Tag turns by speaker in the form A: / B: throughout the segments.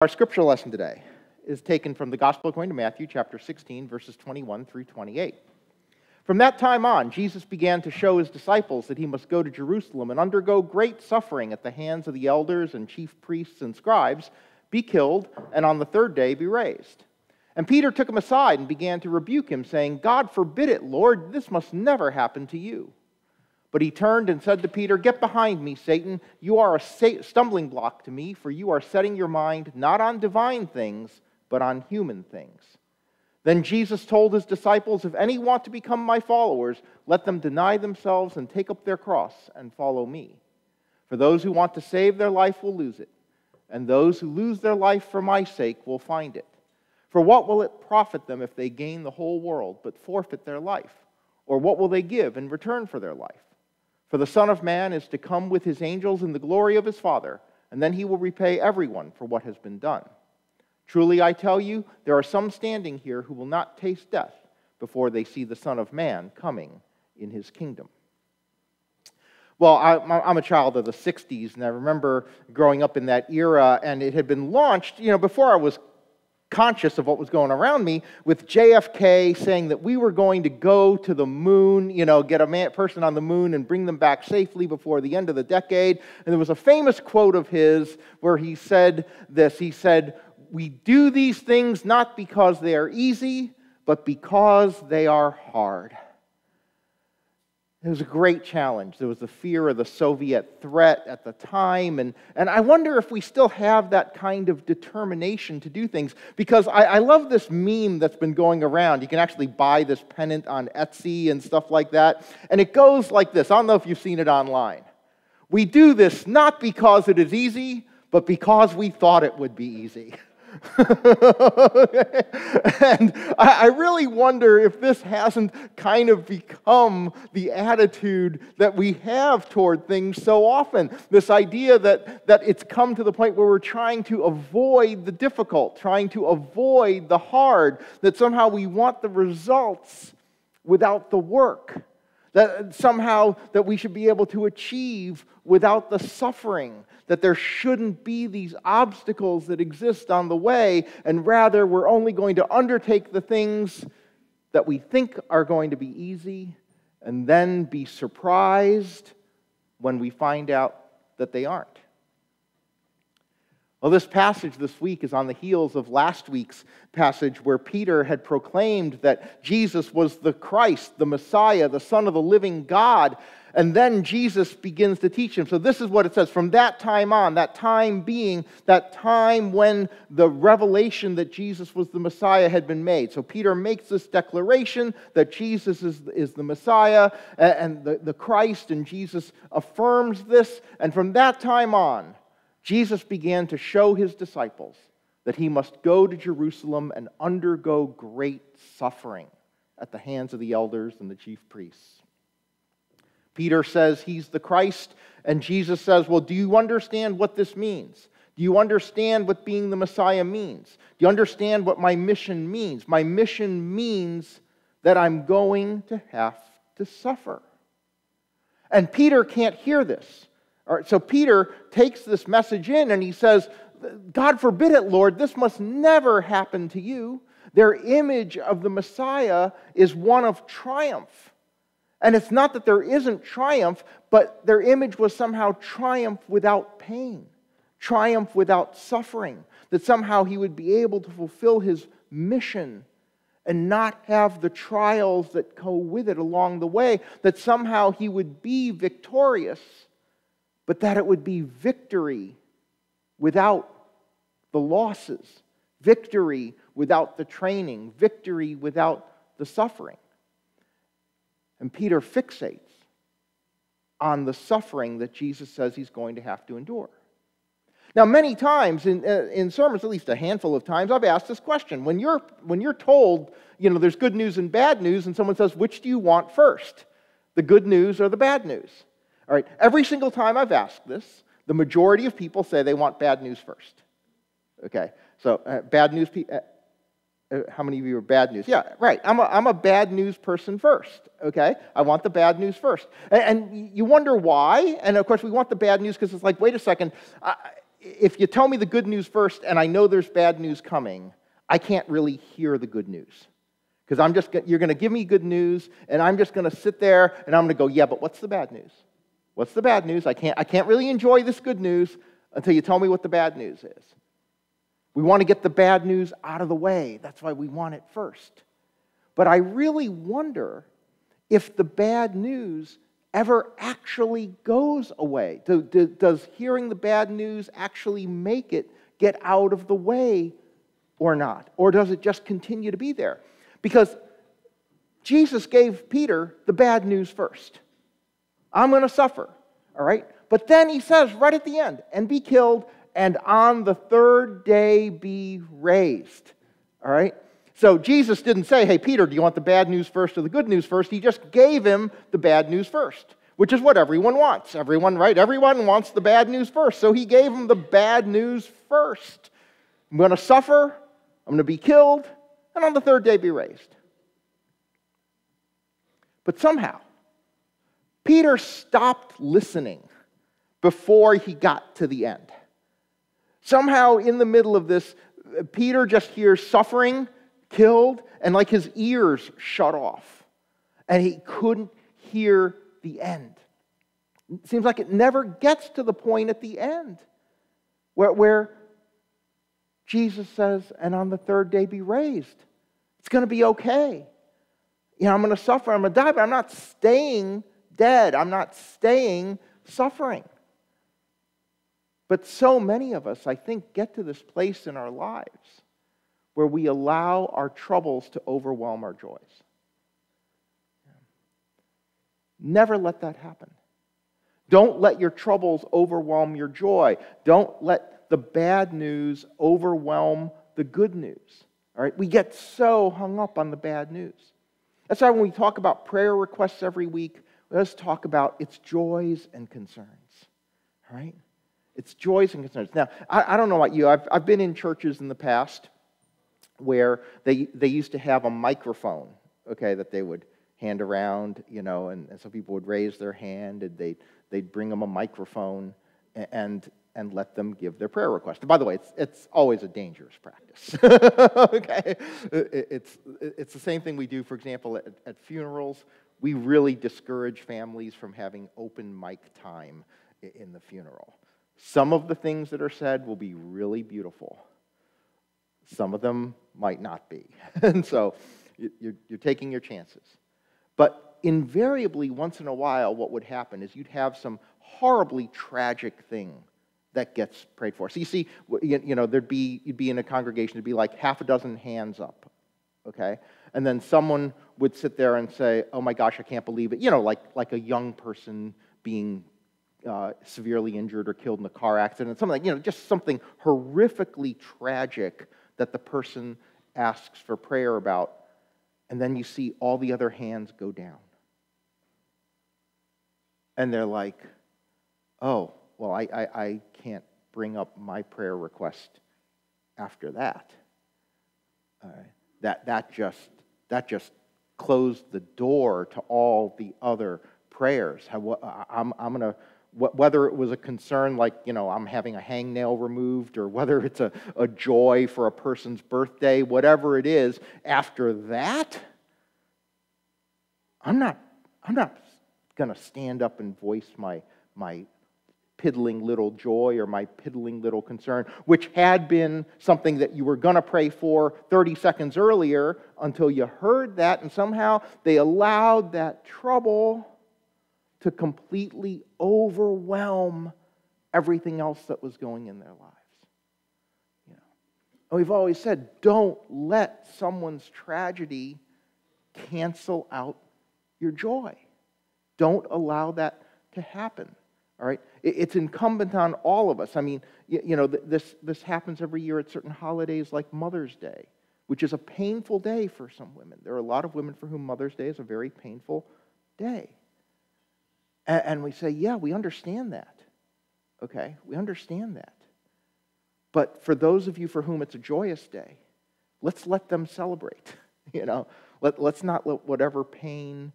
A: Our scripture lesson today is taken from the Gospel according to Matthew, chapter 16, verses 21 through 28. From that time on, Jesus began to show his disciples that he must go to Jerusalem and undergo great suffering at the hands of the elders and chief priests and scribes, be killed, and on the third day be raised. And Peter took him aside and began to rebuke him, saying, "God forbid it, Lord, this must never happen to you." But he turned and said to Peter, "Get behind me, Satan. You are a stumbling block to me, for you are setting your mind not on divine things, but on human things." Then Jesus told his disciples, "If any want to become my followers, let them deny themselves and take up their cross and follow me. For those who want to save their life will lose it, and those who lose their life for my sake will find it. For what will it profit them if they gain the whole world but forfeit their life? Or what will they give in return for their life? For the Son of Man is to come with his angels in the glory of his Father, and then he will repay everyone for what has been done. Truly I tell you, there are some standing here who will not taste death before they see the Son of Man coming in his kingdom." Well, I'm a child of the 60s, and I remember growing up in that era, and it had been launched, before I was conscious of what was going around me, with JFK saying that we were going to go to the moon, get a person on the moon and bring them back safely before the end of the decade. And there was a famous quote of his where he said this. He said, "We do these things not because they are easy, but because they are hard." It was a great challenge. There was the fear of the Soviet threat at the time. And I wonder if we still have that kind of determination to do things. Because I love this meme that's been going around. You can actually buy this pennant on Etsy and stuff like that. And it goes like this. I don't know if you've seen it online. "We do this not because it is easy, but because we thought it would be easy." And I really wonder if this hasn't kind of become the attitude that we have toward things so often. This idea that it's come to the point where we're trying to avoid the difficult, trying to avoid the hard, that somehow we want the results without the work, that somehow that we should be able to achieve without the suffering, that there shouldn't be these obstacles that exist on the way, and rather we're only going to undertake the things that we think are going to be easy and then be surprised when we find out that they aren't. Well, this passage this week is on the heels of last week's passage where Peter had proclaimed that Jesus was the Christ, the Messiah, the Son of the living God. And then Jesus begins to teach him. So this is what it says. From that time on, that time being that time when the revelation that Jesus was the Messiah had been made. So Peter makes this declaration that Jesus is the Messiah and the Christ, and Jesus affirms this. And from that time on, Jesus began to show his disciples that he must go to Jerusalem and undergo great suffering at the hands of the elders and the chief priests. Peter says he's the Christ, and Jesus says, "Well, do you understand what this means? Do you understand what being the Messiah means? Do you understand what my mission means? My mission means that I'm going to have to suffer." And Peter can't hear this. All right, so Peter takes this message in and he says, "God forbid it, Lord, this must never happen to you." Their image of the Messiah is one of triumph. And it's not that there isn't triumph, but their image was somehow triumph without pain, triumph without suffering, that somehow he would be able to fulfill his mission and not have the trials that go with it along the way, that somehow he would be victorious, but that it would be victory without the losses, victory without the training, victory without the suffering. And Peter fixates on the suffering that Jesus says he's going to have to endure. Now, many times in sermons, at least a handful of times, I've asked this question. When you're told, there's good news and bad news, and someone says, "Which do you want first, the good news or the bad news?" All right, every single time I've asked this, the majority of people say they want bad news first. Okay, so bad news. How many of you are bad news? Yeah, right. I'm a bad news person first. Okay, I want the bad news first, and you wonder why. And of course, we want the bad news because it's like, wait a second. if you tell me the good news first and I know there's bad news coming, I can't really hear the good news. Because you're going to give me good news, and I'm just going to sit there, and I'm going to go, yeah, but what's the bad news? What's the bad news? I can't really enjoy this good news until you tell me what the bad news is. We want to get the bad news out of the way. That's why we want it first. But I really wonder if the bad news ever actually goes away. Does hearing the bad news actually make it get out of the way or not? Or does it just continue to be there? Because Jesus gave Peter the bad news first. I'm going to suffer, all right? But then he says right at the end, and be killed, and on the third day be raised, all right? So Jesus didn't say, hey, Peter, do you want the bad news first or the good news first? He just gave him the bad news first, which is what everyone wants. Everyone, right? Everyone wants the bad news first. So he gave him the bad news first. I'm going to suffer, I'm going to be killed, and on the third day be raised. But somehow, Peter stopped listening before he got to the end. Somehow, in the middle of this, Peter just hears suffering, killed, and like his ears shut off. And he couldn't hear the end. It seems like it never gets to the point at the end where Jesus says, and on the third day be raised. It's going to be okay. You know, I'm going to suffer, I'm going to die, but I'm not staying dead. I'm not staying suffering. But so many of us, I think, get to this place in our lives where we allow our troubles to overwhelm our joys. Never let that happen. Don't let your troubles overwhelm your joy. Don't let the bad news overwhelm the good news. All right? We get so hung up on the bad news. That's why when we talk about prayer requests every week, let's talk about its joys and concerns. All right? It's joys and concerns. Now, I don't know about you. I've been in churches in the past where they used to have a microphone, okay, that they would hand around, you know, and some people would raise their hand, and they'd bring them a microphone and let them give their prayer request. And by the way, it's always a dangerous practice. Okay, it's the same thing we do, for example, at funerals. We really discourage families from having open mic time in the funeral. Some of the things that are said will be really beautiful. Some of them might not be. And so you're taking your chances. But invariably, once in a while, what would happen is you'd have some horribly tragic thing that gets prayed for. So you see, you know, you'd be in a congregation, there'd be like half a dozen hands up, okay? And then someone would sit there and say, oh my gosh, I can't believe it. You know, like a young person being severely injured or killed in a car accident, something like, you know, just something horrifically tragic that the person asks for prayer about, and then you see all the other hands go down. And they're like, oh, well, I can't bring up my prayer request after that. All right. That just closed the door to all the other prayers. I'm going to, whether it was a concern like, you know, I'm having a hangnail removed, or whether it's a joy for a person's birthday, whatever it is, after that, I'm not going to stand up and voice my piddling little joy or my piddling little concern, which had been something that you were going to pray for 30 seconds earlier, until you heard that, and somehow they allowed that trouble to completely overwhelm everything else that was going in their lives. You know, and we've always said, don't let someone's tragedy cancel out your joy. Don't allow that to happen. All right? It's incumbent on all of us. I mean, you know, this happens every year at certain holidays like Mother's Day, which is a painful day for some women. There are a lot of women for whom Mother's Day is a very painful day. And we say, yeah, we understand that. Okay? We understand that. But for those of you for whom it's a joyous day, let's let them celebrate. You know, let's not let whatever pain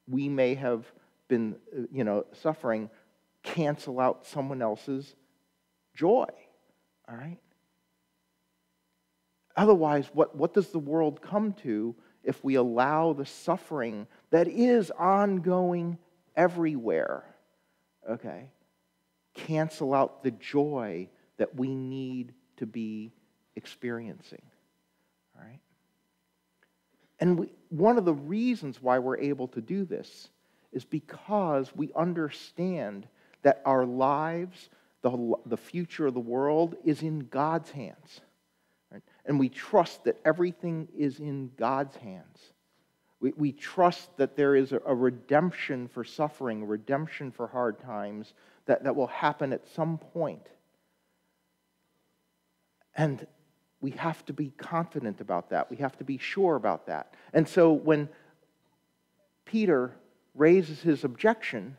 A: we may have been, you know, suffering cancel out someone else's joy. All right? Otherwise, what does the world come to if we allow the suffering that is ongoing everywhere, okay, cancel out the joy that we need to be experiencing? All right? And one of the reasons why we're able to do this is because we understand that our lives, the future of the world, is in God's hands. Right? And we trust that everything is in God's hands. We trust that there is a redemption for suffering, a redemption for hard times that will happen at some point. And we have to be confident about that. We have to be sure about that. And so when Peter raises his objection,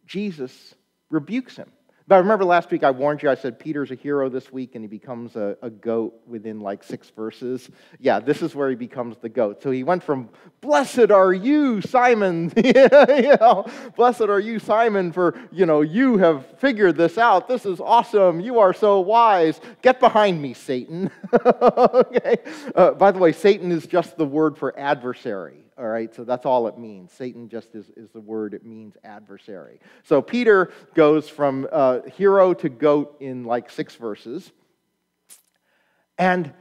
A: Jesus rebukes him. But I remember last week I warned you, I said Peter's a hero this week and he becomes a goat within like 6 verses. Yeah, this is where he becomes the goat. So he went from, blessed are you, Simon, blessed are you, Simon, for, you have figured this out. This is awesome. You are so wise. Get behind me, Satan. Okay. By the way, Satan is just the word for adversary. All right, so that's all it means. Satan just is the word, it means adversary. So Peter goes from hero to goat in like 6 verses. And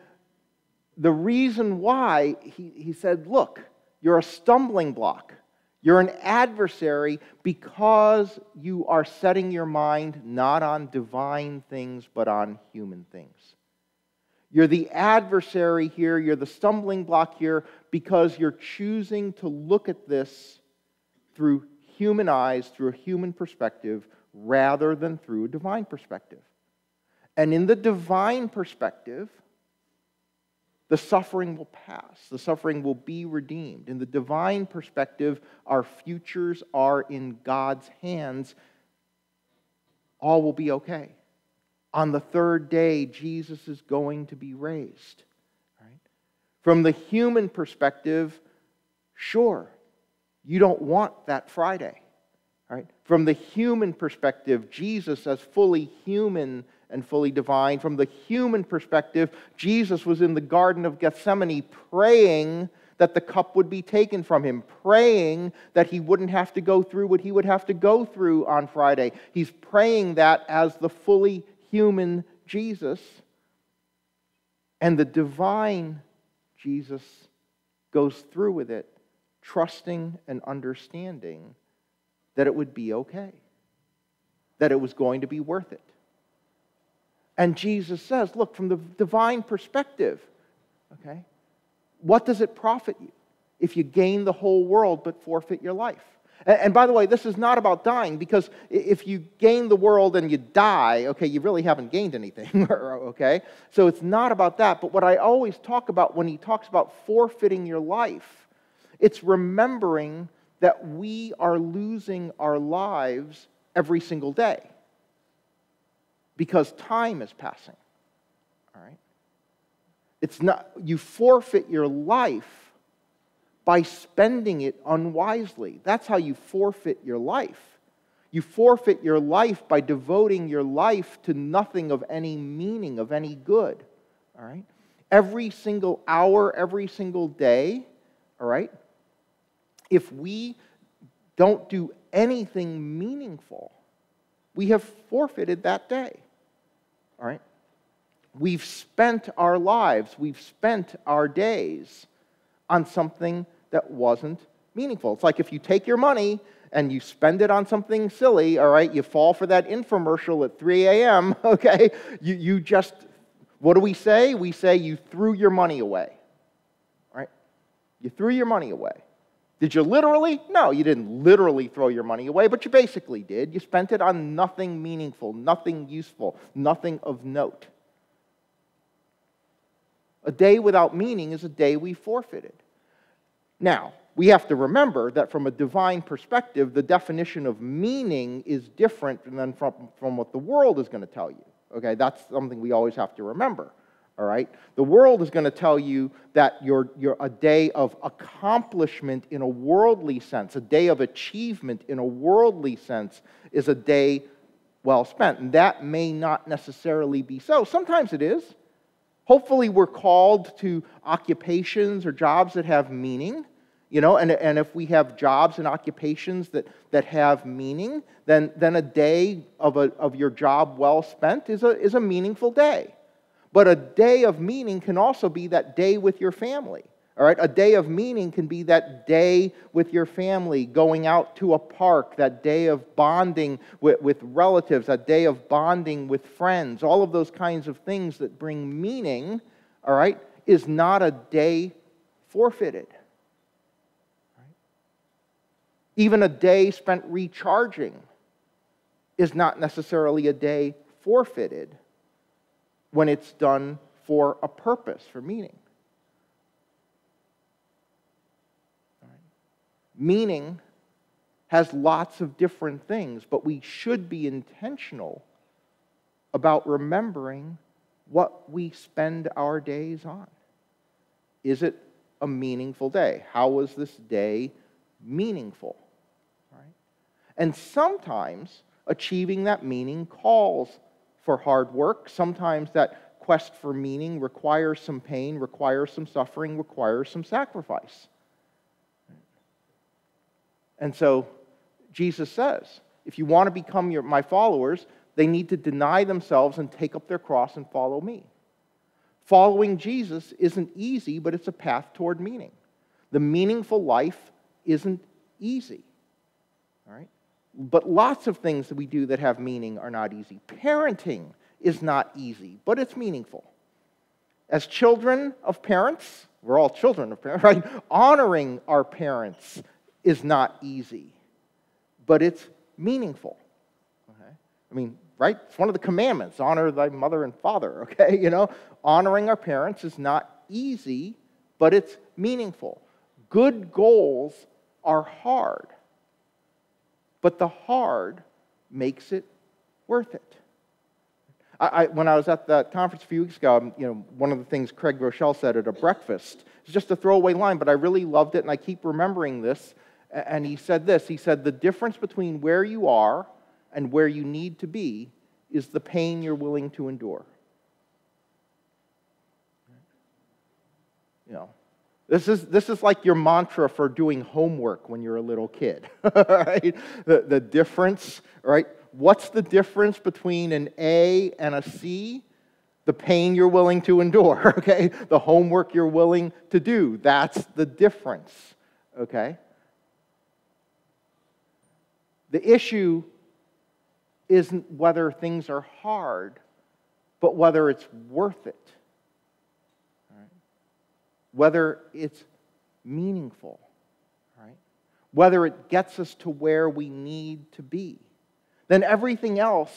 A: the reason why, he said, look, you're a stumbling block. You're an adversary because you are setting your mind not on divine things, but on human things. You're the adversary here, you're the stumbling block here because you're choosing to look at this through human eyes, through a human perspective, rather than through a divine perspective. And in the divine perspective, the suffering will pass. The suffering will be redeemed. In the divine perspective, our futures are in God's hands. All will be okay. On the 3rd day, Jesus is going to be raised. Right? From the human perspective, sure, you don't want that Friday. Right? From the human perspective, Jesus as fully human and fully divine. From the human perspective, Jesus was in the Garden of Gethsemane praying that the cup would be taken from him, praying that he wouldn't have to go through what he would have to go through on Friday. He's praying that as the fully human Jesus, and the divine Jesus goes through with it, trusting and understanding that it would be okay, that it was going to be worth it. And Jesus says, look, from the divine perspective, okay, what does it profit you if you gain the whole world but forfeit your life? And by the way, this is not about dying, because if you gain the world and you die, okay, you really haven't gained anything, okay? So it's not about that. But what I always talk about when he talks about forfeiting your life, it's remembering that we are losing our lives every single day because time is passing, all right? It's not, you forfeit your life by spending it unwisely. That's how you forfeit your life. You forfeit your life by devoting your life to nothing of any meaning, of any good. All right? Every single hour, every single day, all right? If we don't do anything meaningful, we have forfeited that day. All right? We've spent our lives, we've spent our days on something that wasn't meaningful. It's like if you take your money and you spend it on something silly, all right, you fall for that infomercial at 3 a.m., okay, you just, what do we say? We say you threw your money away, right? You threw your money away. Did you literally? No, you didn't literally throw your money away, but you basically did. You spent it on nothing meaningful, nothing useful, nothing of note. A day without meaning is a day we forfeited. Now, we have to remember that from a divine perspective, the definition of meaning is different than from what the world is going to tell you. Okay, that's something we always have to remember. All right? The world is going to tell you that you're a day of accomplishment in a worldly sense, a day of achievement in a worldly sense is a day well spent. And that may not necessarily be so. Sometimes it is. Hopefully we're called to occupations or jobs that have meaning, and if we have jobs and occupations that have meaning, then a day of your job well spent is a meaningful day. But a day of meaning can also be that day with your family. All right, a day of meaning can be that day with your family, going out to a park, that day of bonding with relatives, that day of bonding with friends, all of those kinds of things that bring meaning, all right, is not a day forfeited. Right? Even a day spent recharging is not necessarily a day forfeited when it's done for a purpose, for meaning. Meaning has lots of different things, but we should be intentional about remembering what we spend our days on. Is it a meaningful day? How was this day meaningful? Right? And sometimes achieving that meaning calls for hard work. Sometimes that quest for meaning requires some pain, requires some suffering, requires some sacrifice. And so Jesus says, if you want to become my followers, they need to deny themselves and take up their cross and follow me. Following Jesus isn't easy, but it's a path toward meaning. The meaningful life isn't easy. All right? But lots of things that we do that have meaning are not easy. Parenting is not easy, but it's meaningful. As children of parents, we're all children of parents, right? Honoring our parents is not easy, but it's meaningful. Okay? I mean, right? It's one of the commandments, honor thy mother and father, okay? Honoring our parents is not easy, but it's meaningful. Good goals are hard, but the hard makes it worth it. When I was at that conference a few weeks ago, one of the things Craig Rochelle said at a breakfast, it's just a throwaway line, but I really loved it, and I keep remembering this. And he said this, he said, the difference between where you are and where you need to be is the pain you're willing to endure. This is like your mantra for doing homework when you're a little kid, right? The difference, right? What's the difference between an A and a C? The pain you're willing to endure, okay? The homework you're willing to do. That's the difference, okay? The issue isn't whether things are hard, but whether it's worth it. Right? Whether it's meaningful. Right? Whether it gets us to where we need to be. Then everything else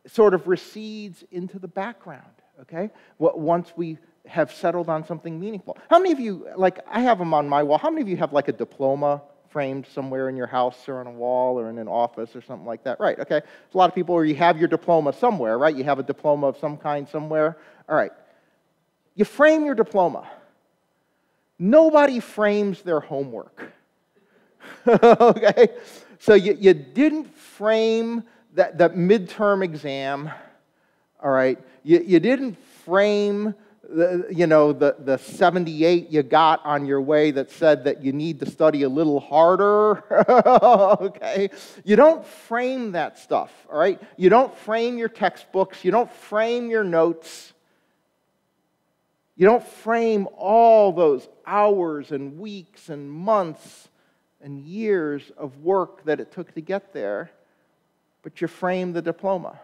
A: sort of recedes into the background. Okay? Once we have settled on something meaningful. How many of you, I have them on my wall, how many of you have a diploma framed somewhere in your house or on a wall or in an office or something like that? Right, okay. There's a lot of people where you have your diploma somewhere, right? You have a diploma of some kind somewhere. All right. You frame your diploma. Nobody frames their homework. Okay? So you didn't frame that midterm exam, all right? You didn't frame the 78 you got on your way that said that you need to study a little harder, okay? You don't frame that stuff, all right? You don't frame your textbooks. You don't frame your notes. You don't frame all those hours and weeks and months and years of work that it took to get there, but you frame the diploma.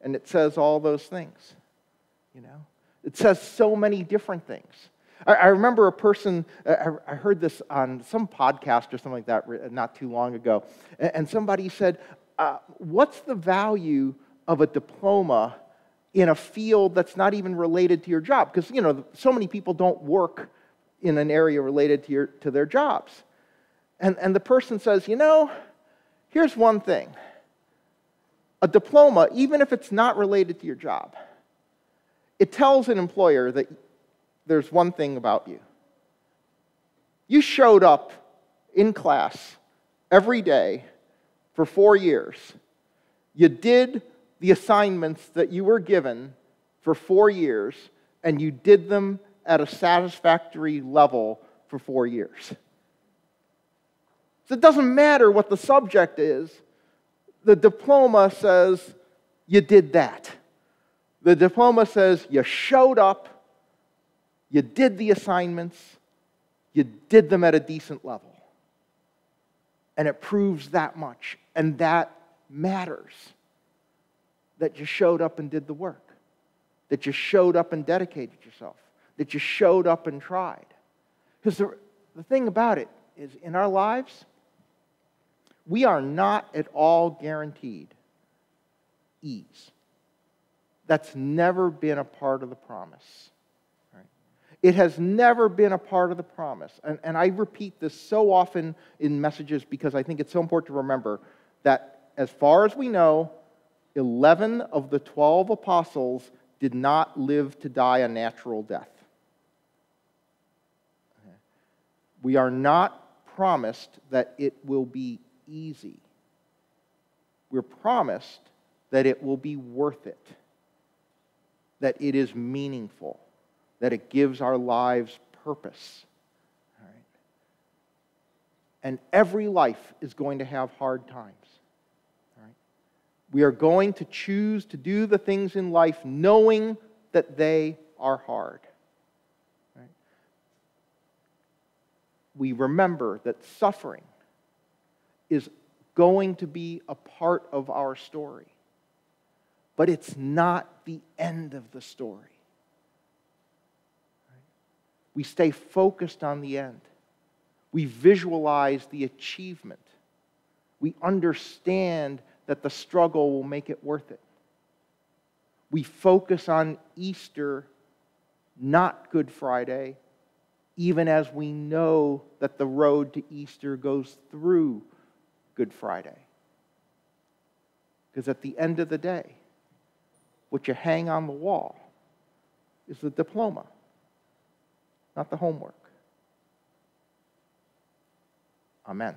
A: And it says all those things. It says so many different things. I remember a person, I heard this on some podcast or something like that not too long ago, and somebody said, what's the value of a diploma in a field that's not even related to your job? Because, so many people don't work in an area related to their jobs. And the person says, here's one thing. A diploma, even if it's not related to your job, it tells an employer that there's one thing about you. You showed up in class every day for 4 years, You did the assignments that you were given for 4 years, and you did them at a satisfactory level for 4 years. So it doesn't matter what the subject is. The diploma says you did that. The diploma says you showed up, you did the assignments, you did them at a decent level. And it proves that much. And that matters. That you showed up and did the work. That you showed up and dedicated yourself. That you showed up and tried. Because the thing about it is, in our lives, we are not at all guaranteed ease. That's never been a part of the promise. Right? It has never been a part of the promise. And I repeat this so often in messages because I think it's so important to remember that as far as we know, 11 of the 12 apostles did not live to die a natural death. We are not promised that it will be easy. We're promised that it will be worth it, that it is meaningful, that it gives our lives purpose. All right? And every life is going to have hard times. All right? We are going to choose to do the things in life knowing that they are hard. Right? We remember that suffering is going to be a part of our story. But it's not the end of the story. We stay focused on the end. We visualize the achievement. We understand that the struggle will make it worth it. We focus on Easter, not Good Friday, even as we know that the road to Easter goes through Good Friday. Because at the end of the day, what you hang on the wall is the diploma, not the homework. Amen.